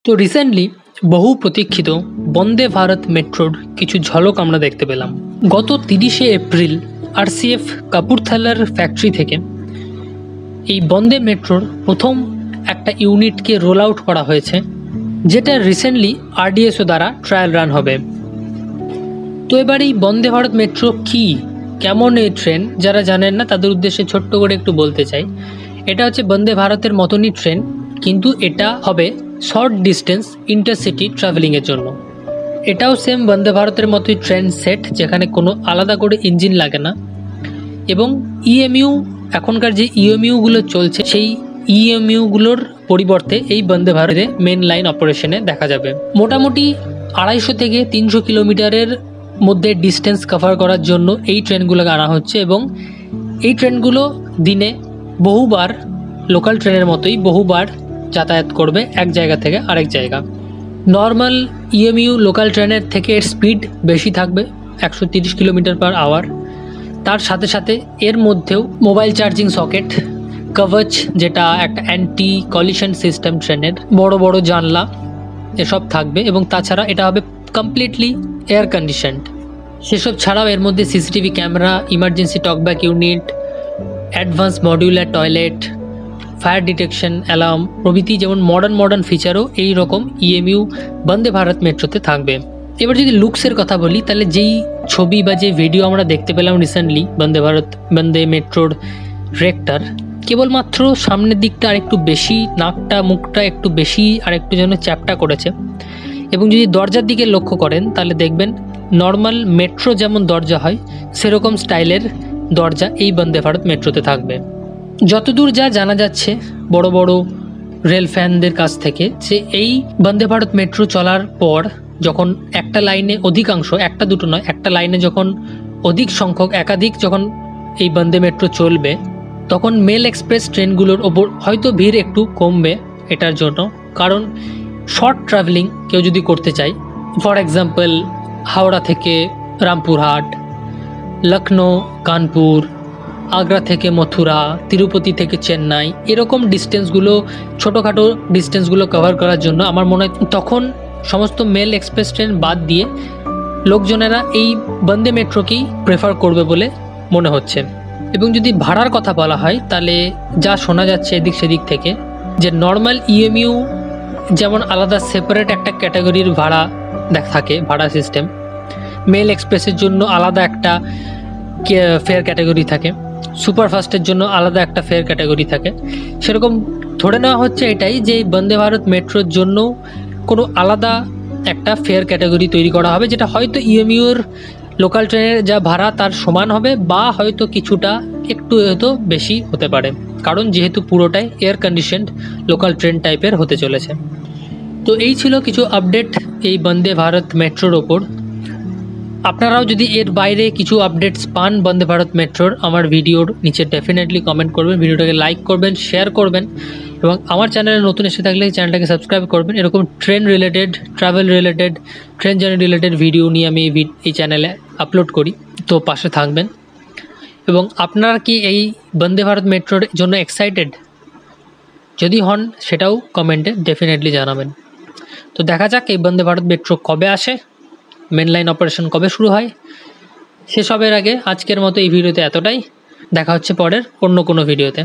তো রিসেন্টলি বহু প্রতীক্ষিত বন্দে ভারত মেট্রোর কিছু ঝলক আমরা দেখতে পেলাম। গত 30শে এপ্রিল আরসিএফ কাপুরথালার ফ্যাক্টরি থেকে এই বন্দে মেট্রোর প্রথম একটা ইউনিটকে রোল আউট করা হয়েছে, যেটা রিসেন্টলি আরডিএসও দ্বারা ট্রায়াল রান হবে। তো এবার এই বন্দে ভারত মেট্রো কী, কেমন এই ট্রেন, যারা জানেন না তাদের উদ্দেশ্যে ছোট্ট করে একটু বলতে চাই। এটা হচ্ছে বন্দে ভারতের মতনই ট্রেন, কিন্তু এটা হবে শর্ট ডিস্টেন্স ইন্টারসিটি ট্রাভেলিংয়ের জন্য। এটাও সেম বন্দে ভারতের মতোই ট্রেন সেট, যেখানে কোনো আলাদা করে ইঞ্জিন লাগে না। এবং ইএমইউ, এখনকার যে ইএমইউগুলো চলছে সেই ইএমইউগুলোর পরিবর্তে এই বন্দে ভারতে মেন লাইন অপারেশনে দেখা যাবে। মোটামুটি 250 থেকে 300 কিলোমিটারের মধ্যে ডিস্টেন্স কভার করার জন্য এই ট্রেনগুলোকে আনা হচ্ছে, এবং এই ট্রেনগুলো দিনে বহুবার লোকাল ট্রেনের মতোই বহুবার যাতায়াত করবে এক জায়গা থেকে আরেক জায়গা। নর্মাল ইএমইউ লোকাল ট্রেনের থেকে এর স্পিড বেশি থাকবে, 130 কিলোমিটার পার আওয়ার। তার সাথে সাথে এর মধ্যেও মোবাইল চার্জিং সকেট, কভাচ যেটা একটা অ্যান্টি কলিশন সিস্টেম ট্রেনের, বড় বড় জানলা এসব থাকবে। এবং তাছাড়া এটা হবে কমপ্লিটলি এয়ার কন্ডিশনড। সেসব ছাড়াও এর মধ্যে CCTV camera, emergency talkback unit, advance modular toilet, fire detection, alarm প্রভৃতি যেমন মডার্ন ফিচারও এই রকম ইএমইউ বন্দে ভারত মেট্রোতে থাকবে। এবার যদি লুকসের কথা বলি, তাহলে যেই ছবি বা যে ভিডিও আমরা দেখতে পেলাম রিসেন্টলি বন্দে মেট্রোর রেকটার, কেবলমাত্র সামনের দিকটা আরেকটু বেশি, নাকটা মুখটা একটু বেশি আর একটু যেন চ্যাপটা করেছে। এবং যদি দরজার দিকে লক্ষ্য করেন তাহলে দেখবেন নর্মাল মেট্রো যেমন দরজা হয় সেরকম স্টাইলের দরজা এই বন্দে ভারত মেট্রোতে থাকবে। যতদূর যা জানা যাচ্ছে বড় বড় রেল ফ্যানদের কাছ থেকে, যে এই বন্দে ভারত মেট্রো চলার পর যখন একটা লাইনে অধিকাংশ, একটা দুটো নয়, একটা লাইনে যখন অধিক সংখ্যক একাধিক যখন এই বন্দে মেট্রো চলবে, তখন মেল এক্সপ্রেস ট্রেনগুলোর ওপর হয়তো ভিড় একটু কমবে এটার জন্য। কারণ শর্ট ট্রাভেলিং কেউ যদি করতে চায়, ফর এক্সাম্পল হাওড়া থেকে রামপুরহাট, লখনৌ কানপুর, আগ্রা থেকে মথুরা, তিরুপতি থেকে চেন্নাই, এরকম ডিস্টেন্সগুলো, ছোটোখাটো ডিস্টেন্সগুলো কভার করার জন্য আমার মনে হয় তখন সমস্ত মেল এক্সপ্রেস ট্রেন বাদ দিয়ে লোকজনেরা এই বন্দে মেট্রোকেই প্রেফার করবে বলে মনে হচ্ছে। এবং যদি ভাড়ার কথা বলা হয়, তাহলে যা শোনা যাচ্ছে এদিক সেদিক থেকে, যে নর্মাল ইএমইউ যেমন আলাদা সেপারেট একটা ক্যাটাগরির ভাড়া থাকে, ভাড়া সিস্টেম, মেল এক্সপ্রেসের জন্য আলাদা একটা ফেয়ার ক্যাটাগরি থাকে, সুপারফাস্টের জন্য আলাদা একটা ফেয়ার ক্যাটাগরি থাকে। সেরকম ধরে নেওয়া হচ্ছে এটাই, যে বন্দে ভারত মেট্রোর জন্য কোনো আলাদা একটা ফেয়ার ক্যাটাগরি তৈরি করা হবে, যেটা হয়তো ইএমইউর লোকাল ট্রেনের যা ভাড়া তার সমান হবে, বা হয়তো কিছুটা একটু হয়তো বেশি হতে পারে, কারণ যেহেতু পুরোটাই এয়ার কন্ডিশনড লোকাল ট্রেন টাইপের হতে চলেছে। তো এই ছিল কিছু আপডেট এই বন্দে ভারত মেট্রোর ওপর। আপনারাও যদি এর বাইরে কিছু আপডেটস পান বন্দে ভারত মেট্রোর, আমার ভিডিওর নিচে ডেফিনেটলি কমেন্ট করবেন, ভিডিওটাকে লাইক করবেন, শেয়ার করবেন, এবং আমার চ্যানেলে নতুন এসে থাকলে চ্যানেলটাকে সাবস্ক্রাইব করবেন। এরকম train related, travel related, train journey related video নিয়ে আমি এই চ্যানেলে আপলোড করি, তো পাশে থাকবেন। এবং আপনারা কি এই বন্দে ভারত মেট্রোর জন্য এক্সাইটেড? যদি হন সেটাও কমেন্টে ডেফিনেটলি জানাবেন। তো দেখা যাক এই বন্দে ভারত মেট্রো কবে আসে, মেন লাইন অপারেশন কবে শুরু হয়। সেসবের আগে আজকের মতো এই ভিডিওতে এতটাই। দেখা হচ্ছে পরের অন্য কোনো ভিডিওতে।